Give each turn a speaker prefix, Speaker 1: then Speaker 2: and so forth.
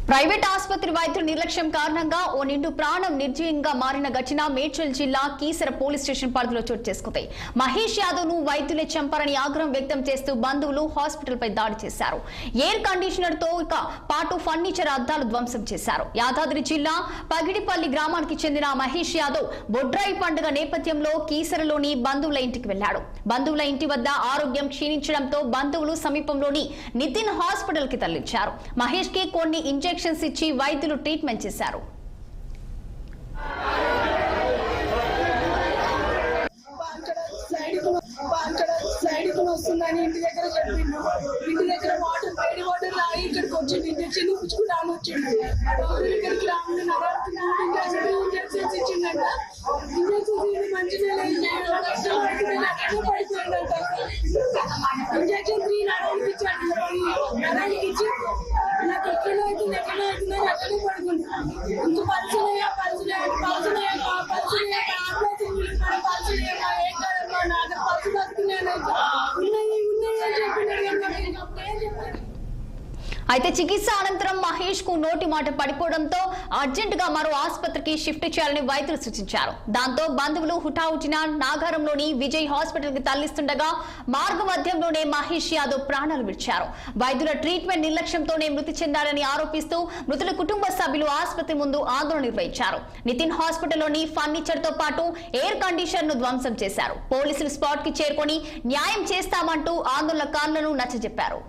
Speaker 1: Private ఆసుపత్రి వైద్యుల నిర్లక్ష్యం కారణంగా ఓ నిండు ప్రాణం నిర్జీవంగా మారిన ఘటన మేడ్చల్ జిల్లా కీసర పోలీస్ స్టేషన్ పరిధిలో చోటు చేసుకుంది. మహేష్ యాదవ్ ను వైద్యులే చంపారని ఆగ్రహం వ్యక్తం చేస్తూ బంధువులు హాస్పిటల్ పై దాడి చేశారు. ఎయిర్ కండిషనర్ తో పాటు ఫర్నిచర్ అద్దాలు ధ్వంసం చేశారు. యాదాద్రి జిల్లా పగిడిపల్లి గ్రామానికి చెందిన మహేష్ యాదవ్ బొడ్రాయి పండుగ నేపథ్యంలో కీసరలోని బంధువుల ఇంటికి వెళ్లాడు. బంధువుల ఇంటి వద్ద ఆరోగ్యం క్షీణించడంతో బంధువులు సమీపంలోని నితిన్ హాస్పిటల్ కి తరలించారు. మహేష్ కి కొన్ని ఇంజెక్షన్స్ ఇచ్చి వైద్యులు ట్రీట్మెంట్ చేశారు.
Speaker 2: వస్తుందని ఇంటి దగ్గర చెప్పిండు. ఇంటి దగ్గర వాటర్ వేడి వాటర్ తాగి ఇక్కడికి వచ్చిండు. ఇంజక్షన్ ఇప్పించుకుంటాను వచ్చిండు. ఇక్కడికి రాముడు ఇంజక్షన్స్ ఇచ్చిండంట. ఇంజక్షన్స్ మంచిగా పడిపోయిందంట. ఇంజక్షన్ 3 నరానికి ఇచ్చాడు. నరానికి ఇచ్చి నాకు ఎక్కడ అవుతుంది అక్కడే పడుకుంది. ఇంక పలుచున్నాయా
Speaker 1: అయితే చికిత్స అనంతరం మహేష్ కు నోటి మాట పడిపోవడంతో అర్జెంట్ గా మరో ఆసుపత్రికి షిఫ్ట్ చేయాలని వైద్యులు సూచించారు. దాంతో బంధువులు హుటాహుటిన నాగారంలోని విజయ్ హాస్పిటల్ కి తరలిస్తుండగా మార్గ మధ్యంలోనే మహేష్ యాదవ్ ప్రాణాలు విడిచారు. వైద్యుల ట్రీట్మెంట్ నిర్లక్ష్యంతోనే మృతి చెందాడని ఆరోపిస్తూ మృతుల కుటుంబ సభ్యులు ఆసుపత్రి ముందు ఆందోళన నిర్వహించారు. నితిన్ హాస్పిటల్లోని ఫర్నిచర్ తో పాటు ఎయిర్ కండిషనర్ ను ధ్వంసం చేశారు. పోలీసులు స్పాట్ కి చేరుకొని న్యాయం చేస్తామంటూ ఆందోళనకారులను నచ్చజెప్పారు.